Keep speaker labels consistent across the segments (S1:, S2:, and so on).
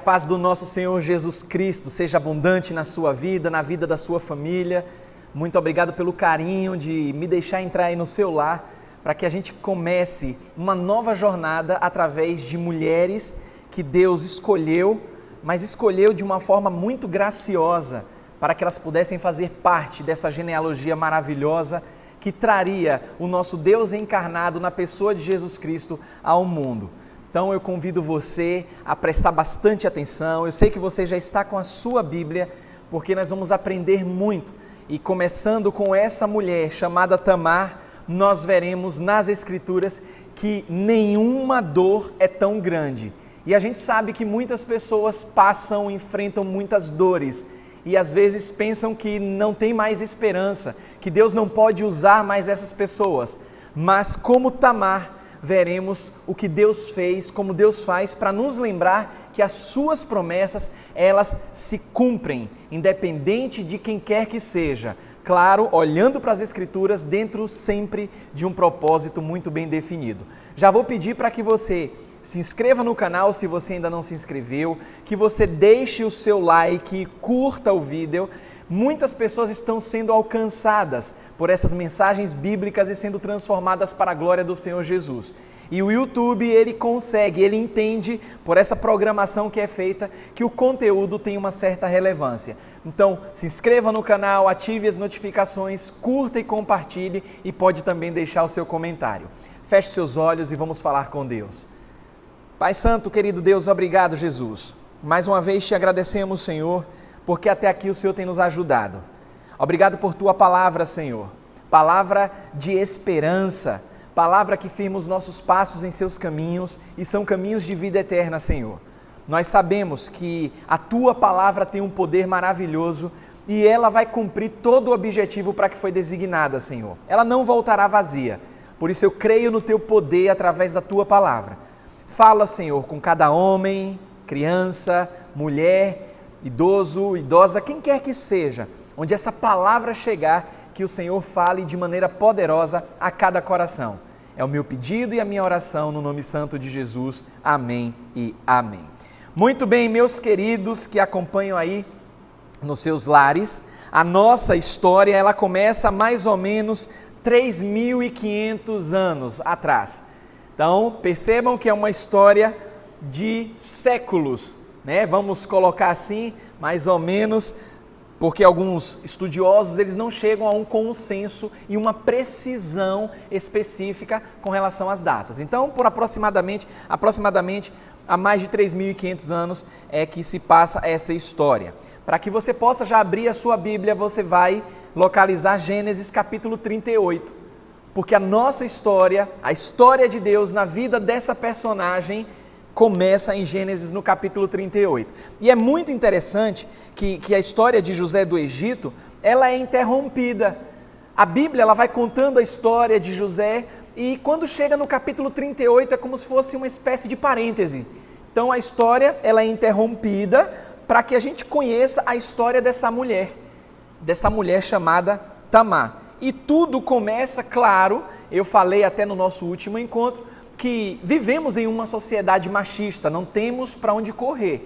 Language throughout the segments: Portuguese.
S1: a paz do nosso Senhor Jesus Cristo seja abundante na sua vida, na vida da sua família. Muito obrigado pelo carinho de me deixar entrar aí no seu lar, para que a gente comece uma nova jornada através de mulheres que Deus escolheu, mas escolheu de uma forma muito graciosa, para que elas pudessem fazer parte dessa genealogia maravilhosa que traria o nosso Deus encarnado na pessoa de Jesus Cristo ao mundo. Então eu convido você a prestar bastante atenção. Eu sei que você já está com a sua Bíblia, porque nós vamos aprender muito. E começando com essa mulher chamada Tamar, nós veremos nas Escrituras que nenhuma dor é tão grande. E a gente sabe que muitas pessoas enfrentam muitas dores e às vezes pensam que não tem mais esperança, que Deus não pode usar mais essas pessoas. Mas como Tamar, veremos o que Deus fez, como Deus faz para nos lembrar que as suas promessas, elas se cumprem, independente de quem quer que seja. Claro, olhando para as Escrituras, dentro sempre de um propósito muito bem definido. Já vou pedir para que você se inscreva no canal se você ainda não se inscreveu, que você deixe o seu like, curta o vídeo. Muitas pessoas estão sendo alcançadas por essas mensagens bíblicas e sendo transformadas para a glória do Senhor Jesus. E o YouTube, ele entende, por essa programação que é feita, que o conteúdo tem uma certa relevância. Então, se inscreva no canal, ative as notificações, curta e compartilhe e pode também deixar o seu comentário. Feche seus olhos e vamos falar com Deus. Pai Santo, querido Deus, obrigado, Jesus. Mais uma vez te agradecemos, Senhor, porque até aqui o Senhor tem nos ajudado. Obrigado por Tua palavra, Senhor. Palavra de esperança, palavra que firma os nossos passos em Seus caminhos e são caminhos de vida eterna, Senhor. Nós sabemos que a Tua palavra tem um poder maravilhoso e ela vai cumprir todo o objetivo para que foi designada, Senhor. Ela não voltará vazia. Por isso eu creio no Teu poder através da Tua palavra. Fala, Senhor, com cada homem, criança, mulher, idoso, idosa, quem quer que seja, onde essa palavra chegar, que o Senhor fale de maneira poderosa a cada coração. É o meu pedido e a minha oração no nome santo de Jesus. Amém e amém. Muito bem, meus queridos que acompanham aí nos seus lares, a nossa história, ela começa mais ou menos 3.500 anos atrás. Então, percebam que é uma história de séculos, né? Vamos colocar assim, mais ou menos, porque alguns estudiosos, eles não chegam a um consenso e uma precisão específica com relação às datas. Então, por aproximadamente há mais de 3.500 anos é que se passa essa história. Para que você possa já abrir a sua Bíblia, você vai localizar Gênesis capítulo 38. Porque a nossa história, a história de Deus na vida dessa personagem começa em Gênesis no capítulo 38. E é muito interessante que a história de José do Egito, ela é interrompida. A Bíblia, ela vai contando a história de José e quando chega no capítulo 38 é como se fosse uma espécie de parêntese. Então a história, ela é interrompida para que a gente conheça a história dessa mulher chamada Tamar. E tudo começa, claro, eu falei até no nosso último encontro, que vivemos em uma sociedade machista, não temos para onde correr.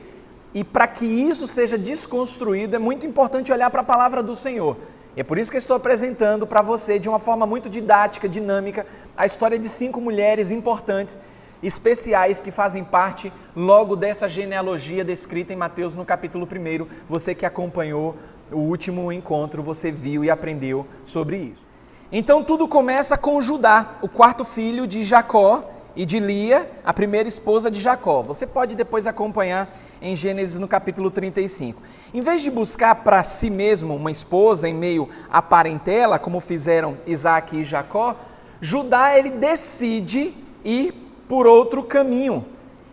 S1: E para que isso seja desconstruído, é muito importante olhar para a palavra do Senhor. E é por isso que eu estou apresentando para você, de uma forma muito didática, dinâmica, a história de 5 mulheres importantes, especiais, que fazem parte logo dessa genealogia descrita em Mateus no capítulo 1. Você que acompanhou o último encontro, você viu e aprendeu sobre isso. Então tudo começa com Judá, o 4º filho de Jacó e de Lia, a primeira esposa de Jacó. Você pode depois acompanhar em Gênesis no capítulo 35. Em vez de buscar para si mesmo uma esposa em meio à parentela, como fizeram Isaac e Jacó, Judá, ele decide ir por outro caminho.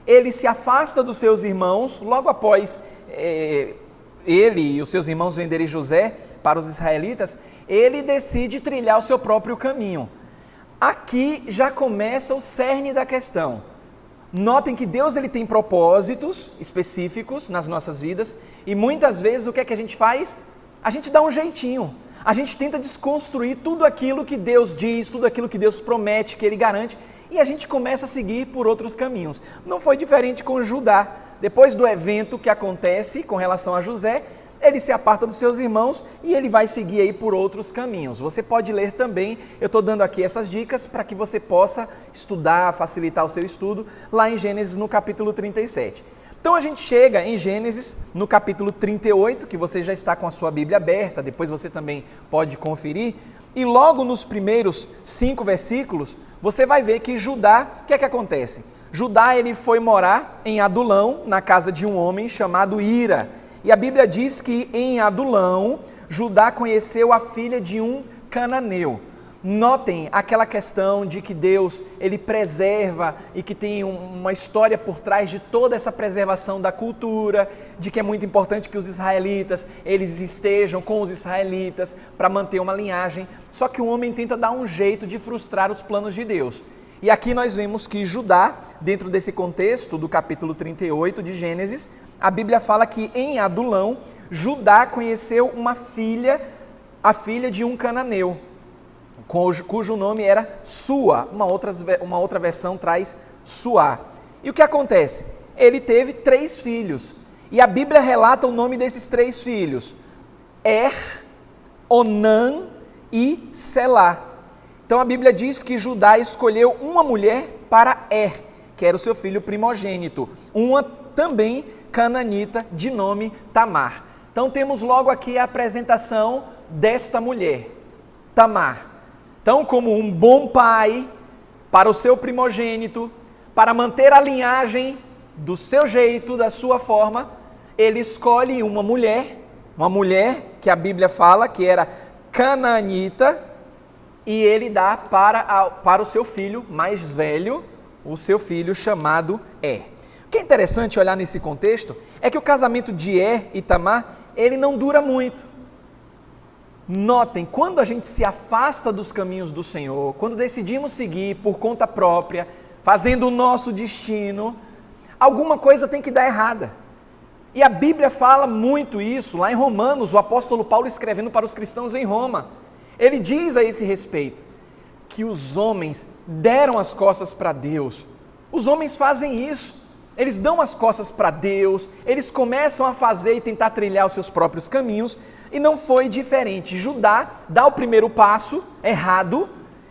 S1: Ele se afasta dos seus irmãos, logo após ele e os seus irmãos venderem José para os israelitas, ele decide trilhar o seu próprio caminho. Aqui já começa o cerne da questão. Notem que Deus, ele tem propósitos específicos nas nossas vidas e muitas vezes o que é que a gente faz? A gente dá um jeitinho. A gente tenta desconstruir tudo aquilo que Deus diz, tudo aquilo que Deus promete, que Ele garante, e a gente começa a seguir por outros caminhos. Não foi diferente com Judá. Depois do evento que acontece com relação a José, ele se aparta dos seus irmãos e ele vai seguir aí por outros caminhos. Você pode ler também, eu estou dando aqui essas dicas para que você possa estudar, facilitar o seu estudo, lá em Gênesis no capítulo 37. Então a gente chega em Gênesis no capítulo 38, que você já está com a sua Bíblia aberta, depois você também pode conferir, e logo nos primeiros 5 versículos, você vai ver que Judá, o que é que acontece? Judá ele foi morar em Adulão, na casa de um homem chamado Ira. E a Bíblia diz que em Adulão, Judá conheceu a filha de um cananeu. Notem aquela questão de que Deus, ele preserva e que tem uma história por trás de toda essa preservação da cultura, de que é muito importante que os israelitas, eles estejam com os israelitas para manter uma linhagem. Só que o homem tenta dar um jeito de frustrar os planos de Deus. E aqui nós vemos que Judá, dentro desse contexto do capítulo 38 de Gênesis, a Bíblia fala que em Adulão, Judá conheceu uma filha, a filha de um cananeu, cujo nome era Sua, uma outra versão traz Suá. E o que acontece? Ele teve 3 filhos, e a Bíblia relata o nome desses 3 filhos, Onã e Selá. Então a Bíblia diz que Judá escolheu uma mulher para que era o seu filho primogênito, uma também cananita de nome Tamar. Então temos logo aqui a apresentação desta mulher, Tamar. Então, como um bom pai para o seu primogênito, para manter a linhagem do seu jeito, da sua forma, ele escolhe uma mulher que a Bíblia fala que era cananita, e ele dá para o seu filho mais velho, o seu filho chamado O que é interessante olhar nesse contexto é que o casamento de e Tamar, ele não dura muito. Notem, quando a gente se afasta dos caminhos do Senhor, quando decidimos seguir por conta própria, fazendo o nosso destino, alguma coisa tem que dar errada. E a Bíblia fala muito isso, lá em Romanos, o apóstolo Paulo escrevendo para os cristãos em Roma. Ele diz a esse respeito, que os homens deram as costas para Deus. Os homens fazem isso, eles dão as costas para Deus, eles começam a fazer e tentar trilhar os seus próprios caminhos, e não foi diferente. Judá dá o primeiro passo errado,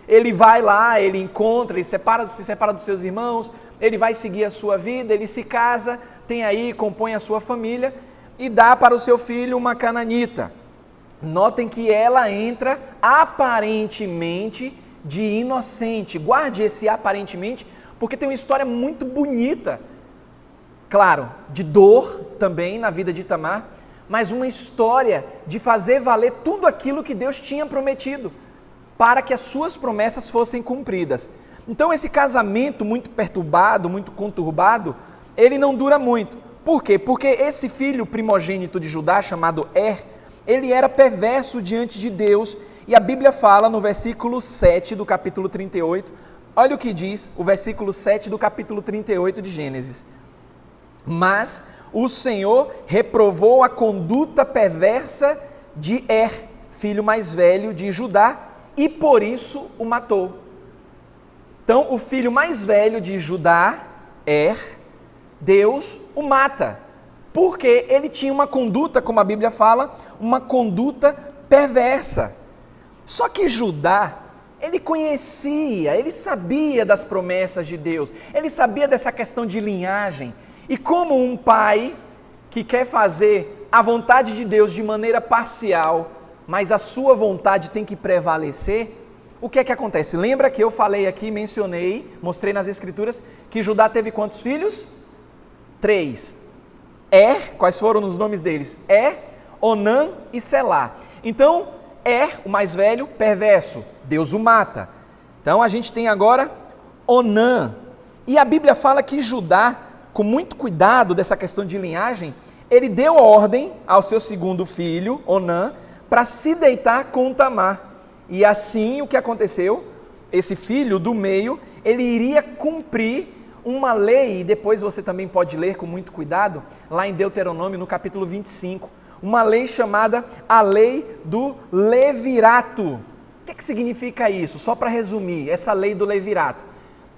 S1: ele vai lá, ele encontra, ele se separa dos seus irmãos, ele vai seguir a sua vida, ele se casa, tem aí, compõe a sua família, e dá para o seu filho uma cananita. Notem que ela entra aparentemente de inocente. Guarde esse aparentemente, porque tem uma história muito bonita. Claro, de dor também na vida de Tamar, mas uma história de fazer valer tudo aquilo que Deus tinha prometido, para que as suas promessas fossem cumpridas. Então esse casamento muito perturbado, muito conturbado, ele não dura muito. Por quê? Porque esse filho primogênito de Judá, chamado ele era perverso diante de Deus, e a Bíblia fala no versículo 7 do capítulo 38, olha o que diz o versículo 7 do capítulo 38 de Gênesis. Mas o Senhor reprovou a conduta perversa de filho mais velho de Judá, e por isso o matou. Então o filho mais velho de Judá, Deus o mata, porque ele tinha uma conduta, como a Bíblia fala, uma conduta perversa. Só que Judá, ele conhecia, ele sabia das promessas de Deus, ele sabia dessa questão de linhagem, e como um pai que quer fazer a vontade de Deus de maneira parcial, mas a sua vontade tem que prevalecer, o que é que acontece? Lembra que eu falei aqui, mencionei, mostrei nas escrituras, que Judá teve quantos filhos? 3. Quais foram os nomes deles? Onã e Selá. Então, o mais velho, perverso, Deus o mata. Então a gente tem agora Onã. E a Bíblia fala que Judá, com muito cuidado dessa questão de linhagem, ele deu ordem ao seu segundo filho, Onã, para se deitar com Tamar. E assim o que aconteceu? Esse filho do meio, ele iria cumprir uma lei, e depois você também pode ler com muito cuidado, lá em Deuteronômio, no capítulo 25, uma lei chamada a lei do levirato. O que significa isso? Só para resumir, essa lei do levirato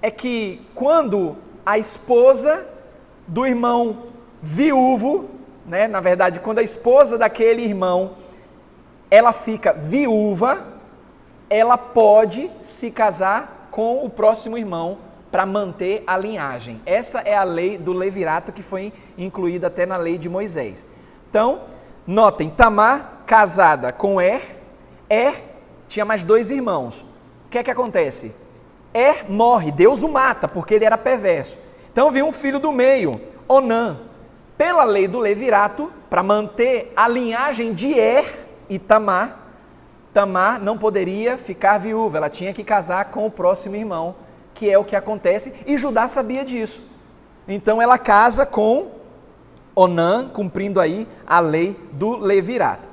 S1: é que quando a esposa do irmão viúvo, né? Na verdade, quando a esposa daquele irmão, ela fica viúva, ela pode se casar com o próximo irmão para manter a linhagem. Essa é a lei do levirato que foi incluída até na lei de Moisés. Então, notem, Tamar casada com Er tinha mais 2 irmãos. O que é que acontece? Er morre, Deus o mata, porque ele era perverso. Então veio um filho do meio, Onã. Pela lei do levirato, para manter a linhagem de Er e Tamar, Tamar não poderia ficar viúva, ela tinha que casar com o próximo irmão, que é o que acontece, e Judá sabia disso. Então ela casa com Onã, cumprindo aí a lei do levirato.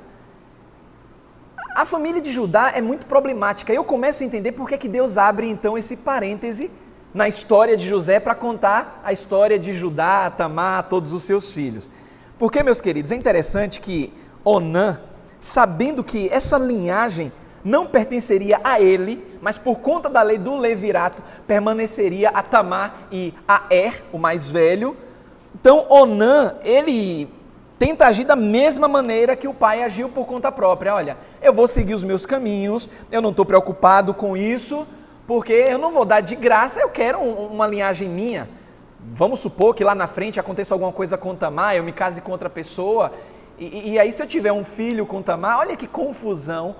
S1: A família de Judá é muito problemática. Eu começo a entender por que Deus abre então esse parêntese na história de José para contar a história de Judá, Tamar, todos os seus filhos. Porque, meus queridos, é interessante que Onã, sabendo que essa linhagem não pertenceria a ele, mas por conta da lei do levirato, permaneceria a Tamar e a Er, o mais velho. Então, Onã, ele tenta agir da mesma maneira que o pai agiu por conta própria. Olha, eu vou seguir os meus caminhos, eu não estou preocupado com isso, porque eu não vou dar de graça, eu quero uma linhagem minha. Vamos supor que lá na frente aconteça alguma coisa com Tamar, eu me case com outra pessoa, e aí se eu tiver um filho com Tamar, olha que confusão.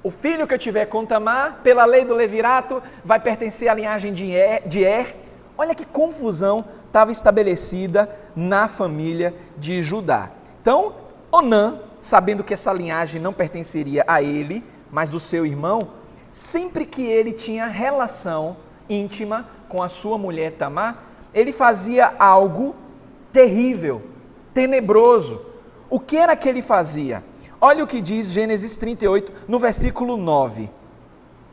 S1: O filho que eu tiver com Tamar, pela lei do levirato, vai pertencer à linhagem de Er. Olha que confusão estava estabelecida na família de Judá. Então, Onã, sabendo que essa linhagem não pertenceria a ele, mas do seu irmão, sempre que ele tinha relação íntima com a sua mulher Tamar, ele fazia algo terrível, tenebroso. O que era que ele fazia? Olha o que diz Gênesis 38, no versículo 9.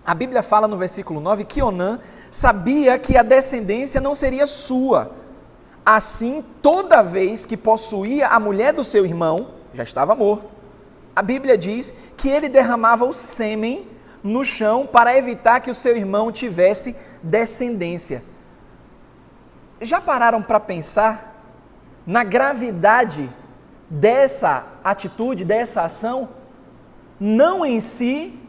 S1: A Bíblia fala no versículo 9 que Onã sabia que a descendência não seria sua. Assim, toda vez que possuía a mulher do seu irmão, já estava morto. A Bíblia diz que ele derramava o sêmen no chão para evitar que o seu irmão tivesse descendência. Já pararam para pensar na gravidade dessa atitude, dessa ação? Não em si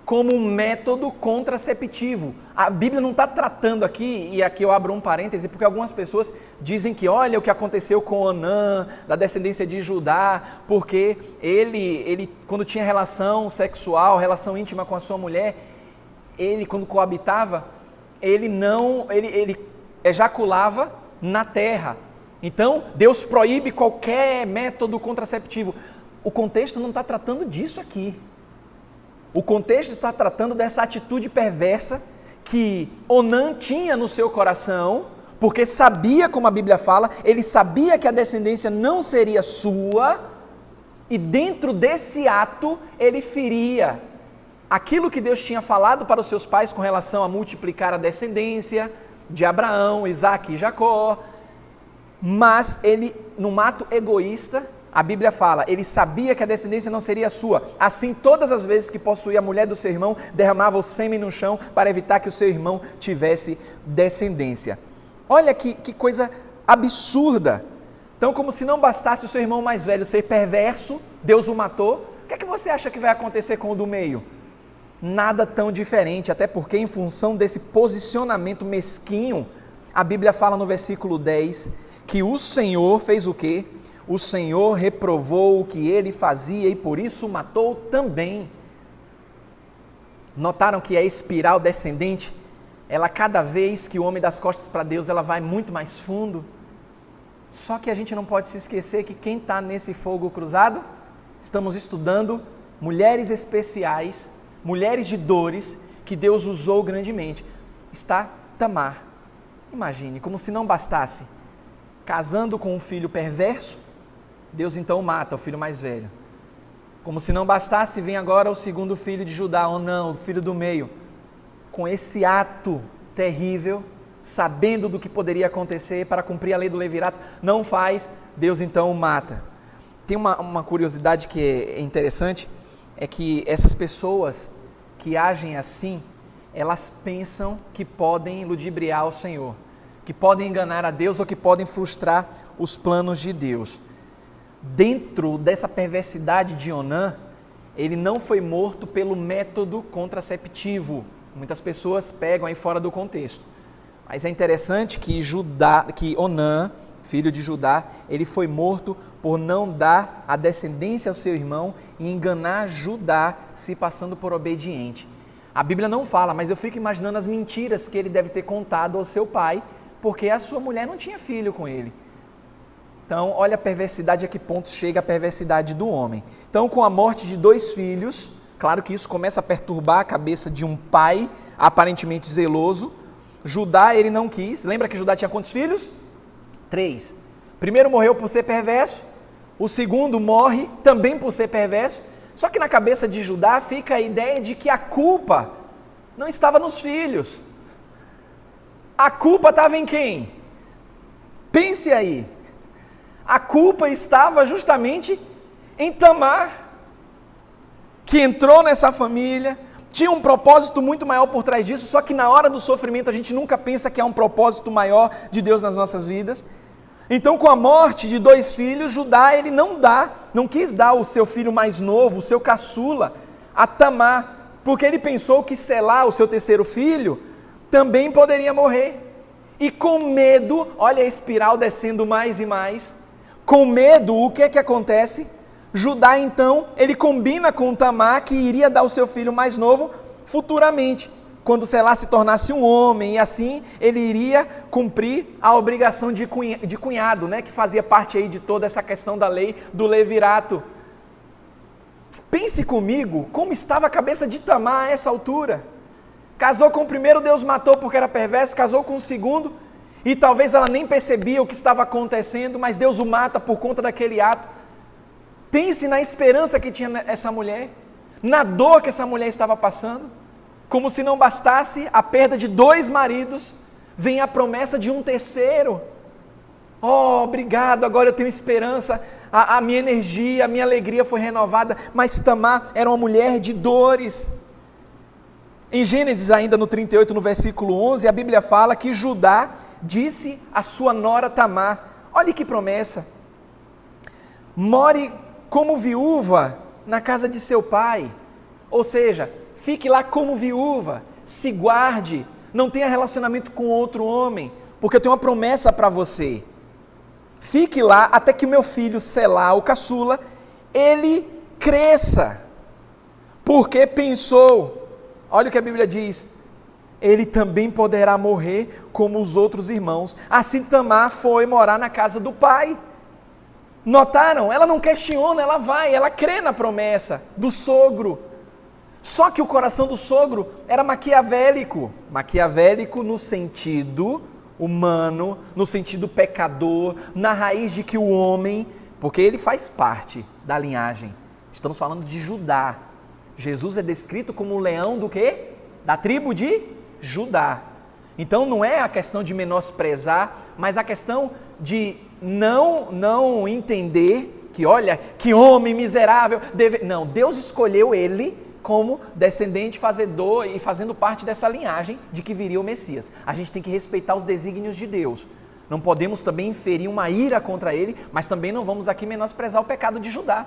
S1: como um método contraceptivo. A Bíblia não está tratando aqui, e aqui eu abro um parêntese, porque algumas pessoas dizem que olha o que aconteceu com Onã, da descendência de Judá, porque ele quando tinha relação sexual, relação íntima com a sua mulher, ele quando coabitava, ele ejaculava na terra. Então, Deus proíbe qualquer método contraceptivo. O contexto não está tratando disso aqui. O contexto está tratando dessa atitude perversa que Onã tinha no seu coração, porque sabia, como a Bíblia fala, ele sabia que a descendência não seria sua, e dentro desse ato ele feria aquilo que Deus tinha falado para os seus pais com relação a multiplicar a descendência de Abraão, Isaque e Jacó. Mas ele, num ato egoísta, a Bíblia fala, ele sabia que a descendência não seria sua. Assim, todas as vezes que possuía a mulher do seu irmão, derramava o sêmen no chão para evitar que o seu irmão tivesse descendência. Olha que coisa absurda. Então, como se não bastasse o seu irmão mais velho ser perverso, Deus o matou, o que é que você acha que vai acontecer com o do meio? Nada tão diferente, até porque em função desse posicionamento mesquinho, a Bíblia fala no versículo 10, que o Senhor fez o quê? O Senhor reprovou o que ele fazia e por isso o matou também. Notaram que a espiral descendente, ela cada vez que o homem dá as costas para Deus, ela vai muito mais fundo. Só que a gente não pode se esquecer que quem está nesse fogo cruzado, estamos estudando mulheres especiais, mulheres de dores, que Deus usou grandemente. Está Tamar. Imagine, como se não bastasse, casando com um filho perverso, Deus então mata o filho mais velho. Como se não bastasse, vem agora o segundo filho de Judá, Onã, o filho do meio. Com esse ato terrível, sabendo do que poderia acontecer para cumprir a lei do levirato, não faz, Deus então o mata. Tem uma curiosidade que é interessante, é que essas pessoas que agem assim, elas pensam que podem ludibriar o Senhor, que podem enganar a Deus ou que podem frustrar os planos de Deus. Dentro dessa perversidade de Onã, ele não foi morto pelo método contraceptivo. Muitas pessoas pegam aí fora do contexto. Mas é interessante que Onã, filho de Judá, ele foi morto por não dar a descendência ao seu irmão e enganar Judá, se passando por obediente. A Bíblia não fala, mas eu fico imaginando as mentiras que ele deve ter contado ao seu pai, porque a sua mulher não tinha filho com ele. Então, olha a perversidade, a que ponto chega a perversidade do homem. Então, com a morte de 2 filhos, claro que isso começa a perturbar a cabeça de um pai aparentemente zeloso. Judá, ele não quis. Lembra que Judá tinha quantos filhos? 3. O primeiro morreu por ser perverso, o segundo morre também por ser perverso. Só que na cabeça de Judá fica a ideia de que a culpa não estava nos filhos. A culpa estava em quem? Pense aí. A culpa estava justamente em Tamar, que entrou nessa família, tinha um propósito muito maior por trás disso, só que na hora do sofrimento a gente nunca pensa que há um propósito maior de Deus nas nossas vidas. Então, com a morte de 2 filhos, Judá ele não quis dar o seu filho mais novo, o seu caçula, a Tamar, porque ele pensou que Selá, o seu terceiro filho, também poderia morrer. E com medo, olha a espiral descendo mais e mais, com medo, o que é que acontece? Judá, então, ele combina com Tamar que iria dar o seu filho mais novo futuramente, quando Selá se tornasse um homem, e assim ele iria cumprir a obrigação de cunhado, né, que fazia parte aí de toda essa questão da lei do levirato. Pense comigo como estava a cabeça de Tamar a essa altura. Casou com o primeiro, Deus matou porque era perverso, casou com o segundo, e talvez ela nem percebia o que estava acontecendo, mas Deus o mata por conta daquele ato. Pense na esperança que tinha essa mulher, na dor que essa mulher estava passando. Como se não bastasse a perda de 2 maridos, vem a promessa de um terceiro. Oh, obrigado, agora eu tenho esperança, a minha energia, a minha alegria foi renovada. Mas Tamar era uma mulher de dores. Em Gênesis, ainda no 38, no versículo 11, a Bíblia fala que Judá disse à sua nora Tamar, olha que promessa: more como viúva na casa de seu pai, ou seja, fique lá como viúva, se guarde, não tenha relacionamento com outro homem, porque eu tenho uma promessa para você. Fique lá até que o meu filho Selá, o caçula, ele cresça, porque pensou, olha o que a Bíblia diz, ele também poderá morrer como os outros irmãos. Assim Tamar foi morar na casa do pai. Notaram? Ela não questiona, ela vai, ela crê na promessa do sogro. Só que o coração do sogro era maquiavélico. Maquiavélico no sentido humano, no sentido pecador, na raiz de que o homem, porque ele faz parte da linhagem. Estamos falando de Judá. Jesus é descrito como o leão do quê? Da tribo de Judá. Então não é a questão de menosprezar, mas a questão de não entender que, olha, que homem miserável. Não, Deus escolheu ele como descendente fazedor e fazendo parte dessa linhagem de que viria o Messias. A gente tem que respeitar os desígnios de Deus. Não podemos também inferir uma ira contra ele, mas também não vamos aqui menosprezar o pecado de Judá.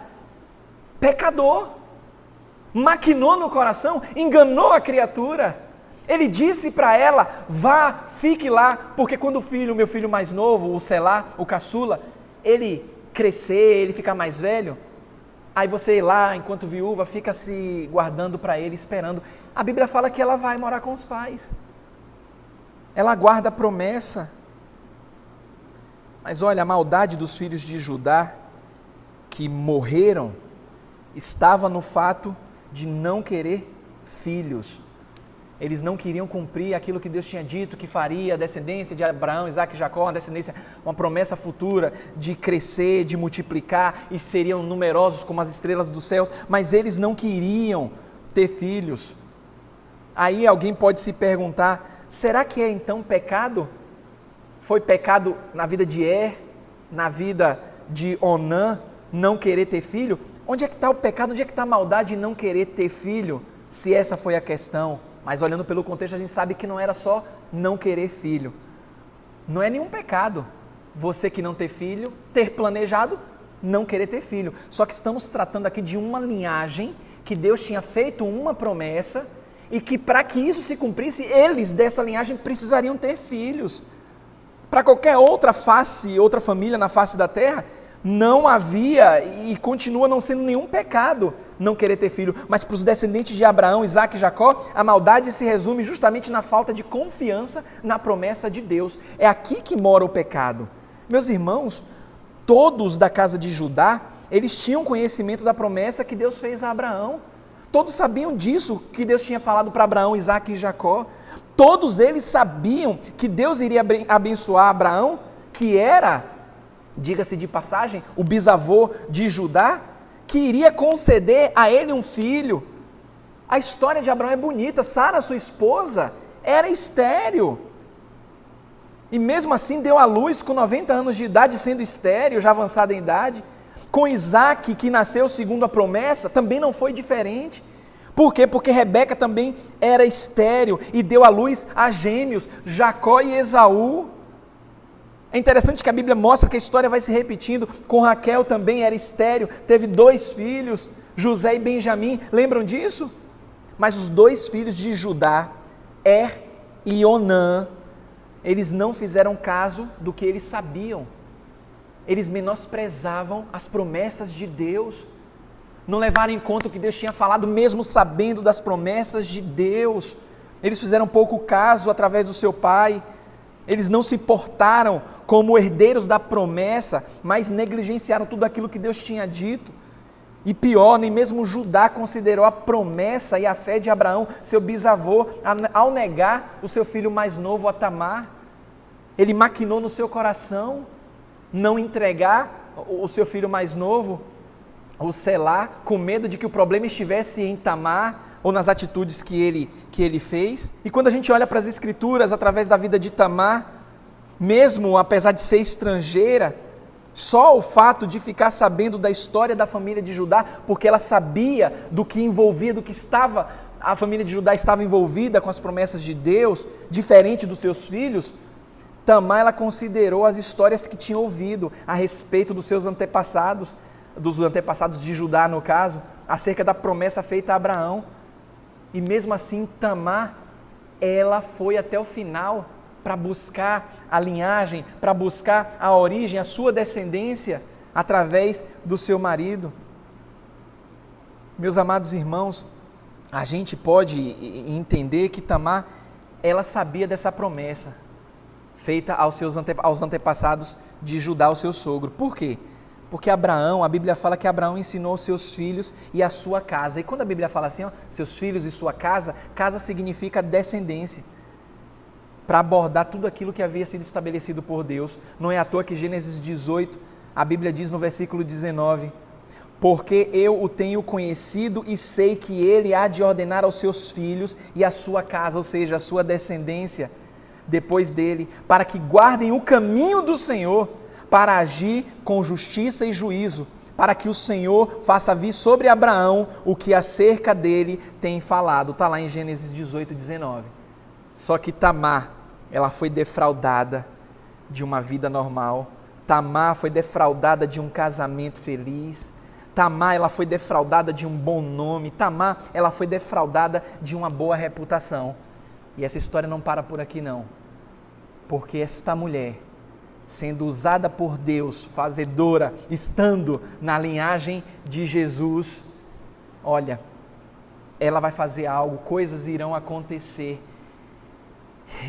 S1: Pecador, maquinou no coração, enganou a criatura. Ele disse para ela, vá, fique lá, porque quando o meu filho mais novo, o Selá, o caçula, ele crescer, ele ficar mais velho, aí você ir lá, enquanto viúva, fica se guardando para ele, esperando. A Bíblia fala que ela vai morar com os pais. Ela guarda a promessa. Mas olha, a maldade dos filhos de Judá, que morreram, estava no fato de não querer filhos. Eles não queriam cumprir aquilo que Deus tinha dito que faria, a descendência de Abraão, Isaac e Jacó, uma promessa futura de crescer, de multiplicar e seriam numerosos como as estrelas dos céus, mas eles não queriam ter filhos. Aí alguém pode se perguntar, será que é então pecado? Foi pecado na vida de na vida de Onã, não querer ter filho? Onde é que está o pecado? Onde é que está a maldade em não querer ter filho, se essa foi a questão? Mas olhando pelo contexto, a gente sabe que não era só não querer filho. Não é nenhum pecado você que não ter filho, ter planejado não querer ter filho. Só que estamos tratando aqui de uma linhagem que Deus tinha feito uma promessa e que para que isso se cumprisse, eles dessa linhagem precisariam ter filhos. Para qualquer outra família na face da terra, não havia e continua não sendo nenhum pecado não querer ter filho, mas para os descendentes de Abraão, Isaque e Jacó, a maldade se resume justamente na falta de confiança na promessa de Deus. É aqui que mora o pecado. Meus irmãos, todos da casa de Judá, eles tinham conhecimento da promessa que Deus fez a Abraão. Todos sabiam disso que Deus tinha falado para Abraão, Isaque e Jacó. Todos eles sabiam que Deus iria abençoar Abraão, que era, diga-se de passagem, o bisavô de Judá, que iria conceder a ele um filho. A história de Abraão é bonita. Sara, sua esposa, era estéril. E mesmo assim deu à luz com 90 anos de idade, sendo estéril, já avançada em idade. Com Isaque, que nasceu segundo a promessa, também não foi diferente. Por quê? Porque Rebeca também era estéril e deu à luz a gêmeos, Jacó e Esaú. É interessante que a Bíblia mostra que a história vai se repetindo. Com Raquel também era estéril, teve 2 filhos, José e Benjamim. Lembram disso? Mas os 2 filhos de Judá, Er e Onã, eles não fizeram caso do que eles sabiam. Eles menosprezavam as promessas de Deus. Não levaram em conta o que Deus tinha falado, mesmo sabendo das promessas de Deus. Eles fizeram pouco caso através do seu pai. Eles não se portaram como herdeiros da promessa, mas negligenciaram tudo aquilo que Deus tinha dito. E pior, nem mesmo Judá considerou a promessa e a fé de Abraão, seu bisavô, ao negar o seu filho mais novo a Tamar. Ele maquinou no seu coração não entregar o seu filho mais novo, ou selar, com medo de que o problema estivesse em Tamar ou nas atitudes que ele fez. E quando a gente olha para as Escrituras, através da vida de Tamar, mesmo apesar de ser estrangeira, só o fato de ficar sabendo da história da família de Judá, porque ela sabia do que envolvia, a família de Judá estava envolvida com as promessas de Deus, diferente dos seus filhos, Tamar, ela considerou as histórias que tinha ouvido a respeito dos seus antepassados, dos antepassados de Judá no caso, acerca da promessa feita a Abraão. E mesmo assim Tamar, ela foi até o final para buscar a linhagem, para buscar a origem, a sua descendência através do seu marido. Meus amados irmãos, a gente pode entender que Tamar, ela sabia dessa promessa feita aos antepassados de Judá, o seu sogro. Por quê? Porque Abraão, a Bíblia fala que Abraão ensinou os seus filhos e a sua casa. E quando a Bíblia fala assim, seus filhos e sua casa, casa significa descendência. Para abordar tudo aquilo que havia sido estabelecido por Deus. Não é à toa que Gênesis 18, a Bíblia diz no versículo 19, porque eu o tenho conhecido e sei que ele há de ordenar aos seus filhos e a sua casa, ou seja, a sua descendência, depois dele, para que guardem o caminho do Senhor, para agir com justiça e juízo, para que o Senhor faça vir sobre Abraão o que acerca dele tem falado. Está lá em Gênesis 18, 19. Só que Tamar, ela foi defraudada de uma vida normal. Tamar foi defraudada de um casamento feliz. Tamar, ela foi defraudada de um bom nome. Tamar, ela foi defraudada de uma boa reputação. E essa história não para por aqui não. Porque esta mulher, sendo usada por Deus, fazedora, estando na linhagem de Jesus, olha, ela vai fazer algo, coisas irão acontecer.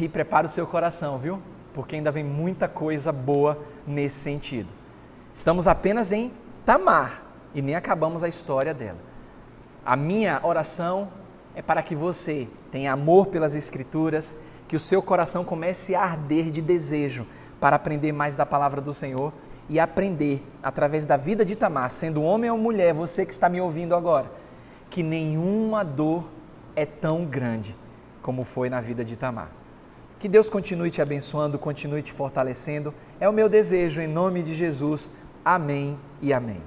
S1: E prepara o seu coração, viu? Porque ainda vem muita coisa boa nesse sentido. Estamos apenas em Tamar e nem acabamos a história dela. A minha oração é para que você tenha amor pelas Escrituras, que o seu coração comece a arder de desejo para aprender mais da palavra do Senhor e aprender, através da vida de Tamar, sendo homem ou mulher, você que está me ouvindo agora, que nenhuma dor é tão grande como foi na vida de Tamar. Que Deus continue te abençoando, continue te fortalecendo, é o meu desejo, em nome de Jesus. Amém e amém.